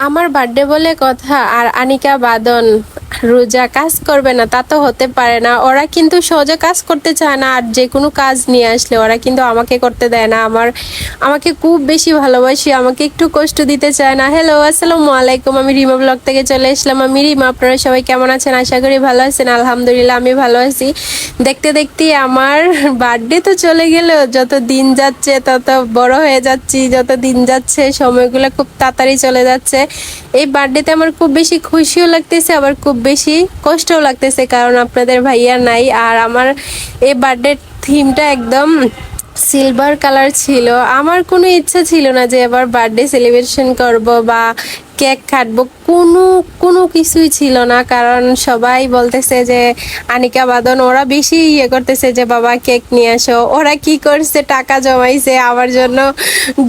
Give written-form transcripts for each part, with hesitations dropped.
আমার বার্থডে বলে কথা আর আনিকা বাদন রোজা কাজ করবে না তা তো হতে পারে না। ওরা কিন্তু সহজে কাজ করতে চায় না, আর যে কোনো কাজ নিয়ে আসলে ওরা কিন্তু আমাকে করতে দেয় না। আমাকে খুব বেশি ভালোবাসি, আমাকে একটু কষ্ট দিতে চায় না। হ্যালো, আসসালামু আলাইকুম, আমি রিমা ব্লগ থেকে চলে এসলাম। আমি রিমা, আপনারা সবাই কেমন আছেন? আশা করি ভালো আছেন। আলহামদুলিল্লাহ আমি ভালো আছি। দেখতে দেখতে আমার বার্থডে তো চলে গেল, যত দিন যাচ্ছে তত বড় হয়ে যাচ্ছি, যত দিন যাচ্ছে সময়গুলো খুব তাড়াতাড়ি চলে যাচ্ছে। এই বার্থডেতে আমার খুব বেশি খুশিও লাগতেছে, আবার খুব বেশি কষ্টও লাগতেছে, কারণ আপনাদের ভাইয়া নাই। আর আমার এই বার্থডে থিমটা একদম সিলভার কালার ছিল। আমার কোনো ইচ্ছা ছিল না যে এবার বার্থডে সেলিব্রেশন করব বা কেক কাটবো, কোনো কোনো কিছুই ছিল না। কারণ সবাই বলতেছে যে আনিকা বাদন ওরা বেশি করতেছে যে বাবা কেক নিয়ে আসো। ওরা কি করছে, টাকা জমাইছে আমার জন্য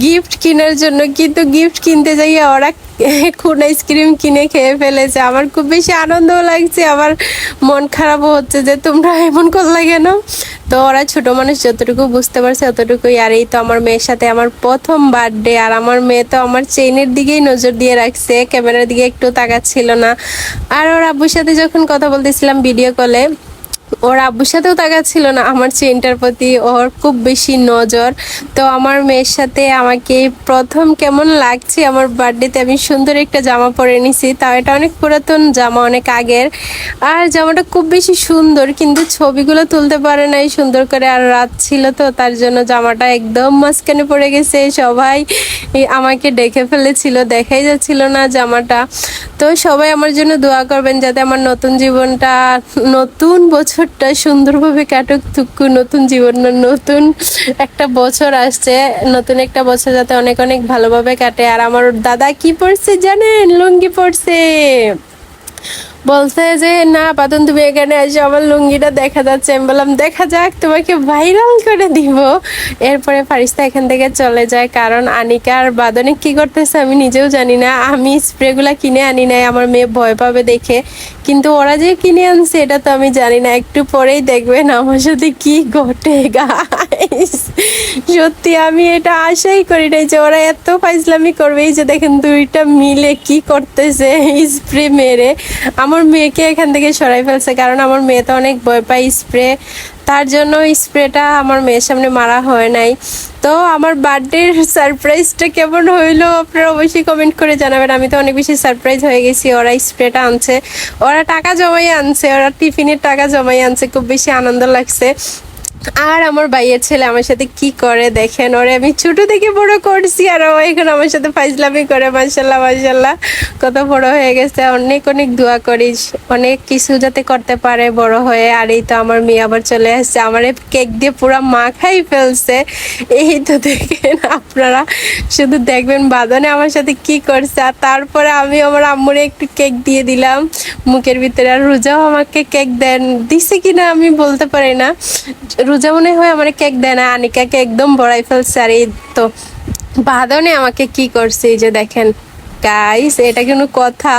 গিফট কেনার জন্য, কিন্তু গিফট কিনতে যাইয়ে ওরা কোন আইসক্রিম কিনে খেয়ে ফেলেছে। আমার খুব বেশি আনন্দও লাগছে, আবার মন খারাপও হচ্ছে যে তোমরা এমন করলে কেন। তো ওরা ছোট মানুষ, যতটুকু বুঝতে পারছে অতটুকুই। আর এই তো আমার মেয়ের সাথে আমার প্রথম বার্থডে, আর আমার মেয়ে তো আমার চেইনের দিকেই নজর দিয়ে রাখছে, ক্যামেরার দিকে একটু তাকাচ্ছিল না। আর ওর আব্বুর সাথে যখন কথা বলতেছিলাম ভিডিও কলে, ওর আব্বুর সাথেও তাকাচ্ছিল না, আমার চেইনটার প্রতি ওর খুব বেশি নজর। তো আমার মেয়ের সাথে আমাকে প্রথম কেমন লাগছে আমার বার্থডেতে, আমি সুন্দর একটা জামা পরে নিছি, তাও এটা অনেক পুরাতন জামা, অনেক আগের। আর জামাটা খুব বেশি সুন্দর, কিন্তু ছবিগুলো তুলতে পারে নাই সুন্দর করে, আর রাত ছিল তো তার জন্য জামাটা একদম মাঝখানে পড়ে গেছে। সবাই আমাকে দেখে ফেলেছিল, দেখাই যাচ্ছিল না জামাটা। তো সবাই আমার জন্য দোয়া করবেন যাতে আমার নতুন জীবনটা, নতুন বছরটা সুন্দরভাবে কাটুক। তুকু নতুন জীবন, নতুন একটা বছর আসছে, নতুন একটা বছর যাতে অনেক অনেক ভালোভাবে কাটে। আর আমার দাদা কি পড়ছে জানেন? লুঙ্গি পড়ছে। বলছে যে না বাদন তুমি এখানে আসো, আমার লুঙ্গিটা দেখা যাচ্ছে। আমি বললাম দেখা যাক, তোমাকে ভাইরাল করে দিব। এরপরে ফারিস্তা এখান থেকে চলে যায়, কারণ আনিকা আর বাদনে কি করতেছে আমি নিজেও জানি না। আমি স্প্রেগুলা কিনে আনি নাই, আমার মেয়ে ভয় পাবে দেখে, কিন্তু ওরা যে কিনে আনছে এটা তো আমি জানি না। একটু পরেই দেখবেন আমার সাথে কি ঘটে গাইস। সত্যি আমি এটা আশাই করি নাই যে ওরা এত ফাইজলামি করবে। এই যে দেখেন দুইটা মিলে কি করতেছে, স্প্রে মেরে আমার মেয়েকে এখান থেকে সরাই ফেলছে, কারণ আমার মেয়ে তো অনেক ভয় পায় স্প্রে, তার জন্য স্প্রেটা আমার মেয়ের সামনে মারা হয় নাই। তো আমার বার্থডের সারপ্রাইজটা কেমন হইলো আপনারা অবশ্যই কমেন্ট করে জানাবেন। আমি তো অনেক বেশি সারপ্রাইজ হয়ে গেছি। ওরা স্প্রেটা আনছে, ওরা টাকা জমাই আনছে, ওরা টিফিনের টাকা জমাই আনছে, খুব বেশি আনন্দ লাগছে। আর আমার ভাইয়ের ছেলে আমার সাথে কি করে দেখেন, ওরে আমি ছোট থেকে বড় করছি, আর ও এখন আমার সাথে ফাইজলামি করে। মাশাল্লাহ মাশাল্লাহ, কত বড় হয়ে গেছে। অনেক অনেক দোয়া করিস, অনেক কিছু যাতে করতে পারে বড় হয়ে। আর এই তো আমার মেয়ে আবার চলে আসছে, আমার কেক দিয়ে পুরো মাখাই ফেলছে। এই তো দেখেন আপনারা, শুধু দেখবেন বাদনে আমার সাথে কি করছে। আর তারপরে আমি আমার আম্মুরে একটু কেক দিয়ে দিলাম মুখের ভিতরে। আর রোজাও আমাকে কেক দিছে কিনা আমি বলতে পারি না, রোজা মনে হয় আমার কেক দেয় না, আনিকাকে একদম বড়াই ফেলছে। আর এই তো বাদনে আমাকে কি করছে, এই যে দেখেন গাইস, এটা কোনো কথা?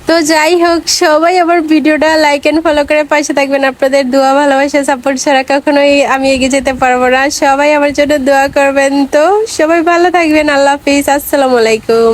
তো যাই হোক, সবাই আবার ভিডিওটা লাইক এন্ড ফলো করে পাশে থাকবেন। আপনাদের দোয়া ভালোবাসা সাপোর্ট ছাড়া কখনোই আমি এগিয়ে যেতে পারবো না। সবাই আমার জন্য দোয়া করবেন। তো সবাই ভালো থাকবেন, আল্লাহ হাফিজ, আসসালামু আলাইকুম।